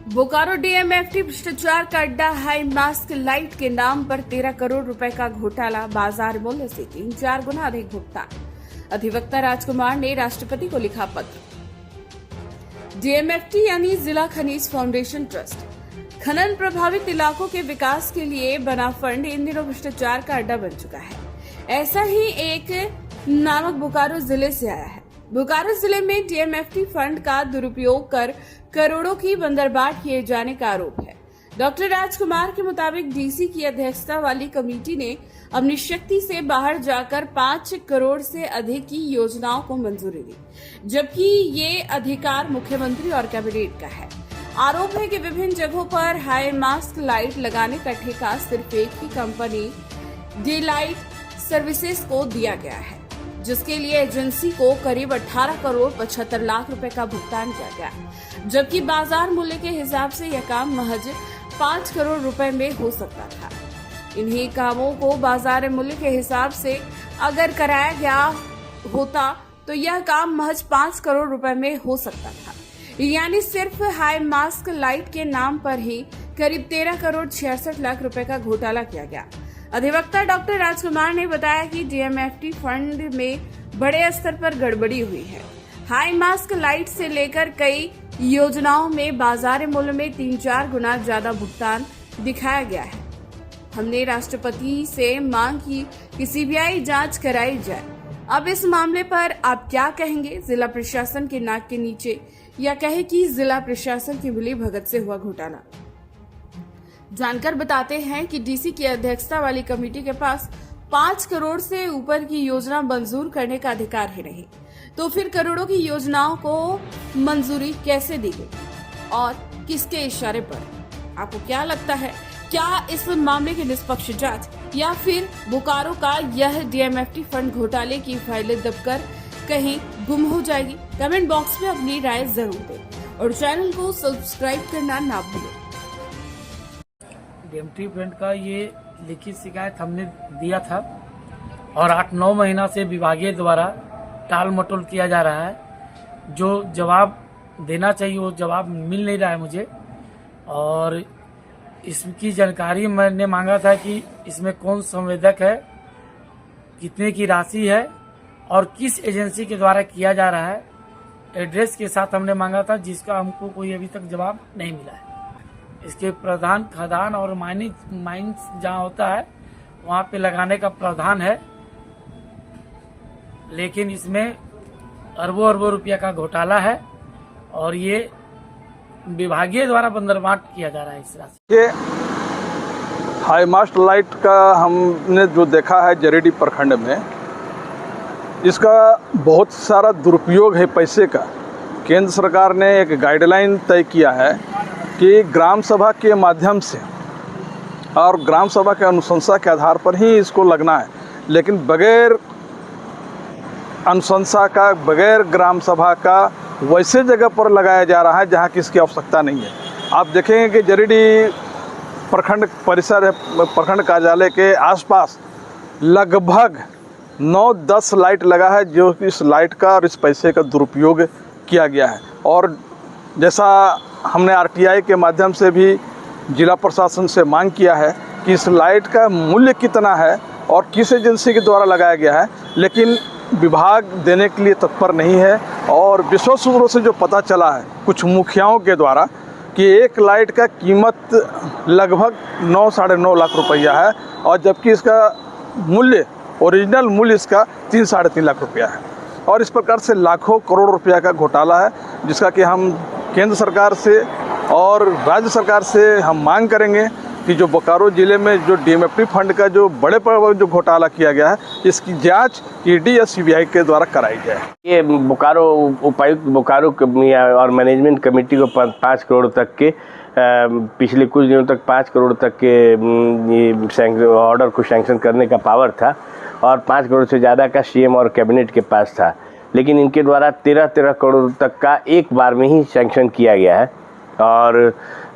Bokaro DMFT भ्रष्टाचार का अड्डा हाई मास्क लाइट के नाम पर 13 करोड़ रुपए का घोटाला, बाजार मूल्य से 3-4 गुना अधिक भुगतान। अधिवक्ता राजकुमार ने राष्ट्रपति को लिखा पत्र। डीएमएफटी यानी जिला खनिज फाउंडेशन ट्रस्ट खनन प्रभावित इलाकों के विकास के लिए बना फंड इन दिनों भ्रष्टाचार का अड्डा बन चुका है। ऐसा ही एक नामक बोकारो जिले से आया है। बोकारो जिले में डीएमएफटी फंड का दुरुपयोग कर करोड़ों की बंदरबाट किए जाने का आरोप है। डॉक्टर राजकुमार के मुताबिक डीसी की अध्यक्षता वाली कमेटी ने अपनी शक्ति से बाहर जाकर 5 करोड़ से अधिक की योजनाओं को मंजूरी दी, जबकि ये अधिकार मुख्यमंत्री और कैबिनेट का है। आरोप है कि विभिन्न जगहों पर हाई मास्क लाइट लगाने का ठेका सिर्फ एक ही कंपनी डी लाइट सर्विसेज को दिया गया है, जिसके लिए एजेंसी को करीब 18 करोड़ 75 लाख रुपए का भुगतान किया गया, जबकि बाजार मूल्य के हिसाब से यह काम महज 5 करोड़ रुपए में हो सकता था। इन्हीं कामों को बाजार मूल्य के हिसाब से अगर कराया गया होता तो यह काम महज 5 करोड़ रुपए में हो सकता था। यानी सिर्फ हाई मास्क लाइट के नाम पर ही करीब 13 करोड़ 66 लाख रुपए का घोटाला किया गया। अधिवक्ता डॉक्टर राजकुमार ने बताया कि डीएमएफटी फंड में बड़े स्तर पर गड़बड़ी हुई है। हाई मास्क लाइट से लेकर कई योजनाओं में बाजार मूल्य में 3-4 गुना ज्यादा भुगतान दिखाया गया है। हमने राष्ट्रपति से मांग की कि सीबीआई जांच कराई जाए। अब इस मामले पर आप क्या कहेंगे? जिला प्रशासन के नाक के नीचे या कहे कि जिला प्रशासन की मिली भगत से हुआ घोटाला? जानकर बताते हैं कि डीसी की अध्यक्षता वाली कमेटी के पास 5 करोड़ से ऊपर की योजना मंजूर करने का अधिकार ही नहीं, तो फिर करोड़ों की योजनाओं को मंजूरी कैसे दी गई और किसके इशारे पर? आपको क्या लगता है? क्या इस मामले की निष्पक्ष जांच या फिर बोकारो का यह डीएमएफटी फंड घोटाले की फाइलें दबकर कहीं गुम हो जाएगी? कमेंट बॉक्स में अपनी राय जरूर दें और चैनल को सब्सक्राइब करना ना भूलें। डीएमएफटी फंड का ये लिखित शिकायत हमने दिया था और 8-9 महीना से विभागीय द्वारा टाल मटोल किया जा रहा है। जो जवाब देना चाहिए वो जवाब मिल नहीं रहा है मुझे। और इसकी जानकारी मैंने मांगा था कि इसमें कौन संवेदक है, कितने की राशि है और किस एजेंसी के द्वारा किया जा रहा है। एड्रेस के साथ हमने मांगा था, जिसका हमको कोई अभी तक जवाब नहीं मिला है। इसके प्रधान खदान और माइंस जहाँ होता है वहाँ पे लगाने का प्रावधान है, लेकिन इसमें अरबों रुपया का घोटाला है और ये विभागीय द्वारा बंदरबाट किया जा रहा है इस राशि। ये हाई मास्ट लाइट का हमने जो देखा है जरीडी प्रखंड में, इसका बहुत सारा दुरुपयोग है पैसे का। केंद्र सरकार ने एक गाइडलाइन तय किया है कि ग्राम सभा के माध्यम से और ग्राम सभा के अनुशंसा के आधार पर ही इसको लगना है, लेकिन बगैर अनुशंसा का, बगैर ग्राम सभा का वैसे जगह पर लगाया जा रहा है जहां की इसकी आवश्यकता नहीं है। आप देखेंगे कि जरीडी प्रखंड परिसर है, प्रखंड कार्यालय के आसपास लगभग 9-10 लाइट लगा है, जो कि इस लाइट का और इस पैसे का दुरुपयोग किया गया है। और जैसा हमने आरटीआई के माध्यम से भी जिला प्रशासन से मांग किया है कि इस लाइट का मूल्य कितना है और किस एजेंसी के द्वारा लगाया गया है, लेकिन विभाग देने के लिए तत्पर नहीं है। और विश्व सूत्रों से जो पता चला है कुछ मुखियाओं के द्वारा कि एक लाइट का कीमत लगभग 9-9.5 लाख रुपया है, और जबकि इसका मूल्य, ओरिजिनल मूल्य इसका 3-3.5 लाख रुपया है। और इस प्रकार से लाखों करोड़ रुपया का घोटाला है, जिसका कि हम केंद्र सरकार से और राज्य सरकार से हम मांग करेंगे कि जो बोकारो ज़िले में जो डीएमएफटी फंड का जो बड़े पर जो घोटाला किया गया है, इसकी जांच ईडी या सीबीआई के द्वारा कराई जाए। ये बोकारो उपायुक्त बोकारो और मैनेजमेंट कमेटी को 5 करोड़ तक के पिछले कुछ दिनों तक 5 करोड़ तक के ऑर्डर को सैंक्शन करने का पावर था और 5 करोड़ से ज़्यादा का सीएम और कैबिनेट के पास था, लेकिन इनके द्वारा 13 करोड़ तक का एक बार में ही सैंक्शन किया गया है। और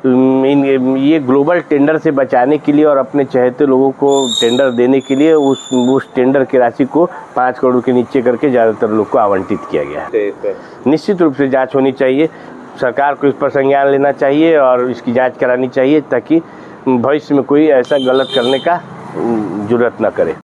ये ग्लोबल टेंडर से बचाने के लिए और अपने चहेते लोगों को टेंडर देने के लिए उस टेंडर की राशि को 5 करोड़ के नीचे करके ज़्यादातर लोग को आवंटित किया गया है। निश्चित रूप से जांच होनी चाहिए। सरकार को इस पर संज्ञान लेना चाहिए और इसकी जांच करानी चाहिए ताकि भविष्य में कोई ऐसा गलत करने का जुर्रत न करे।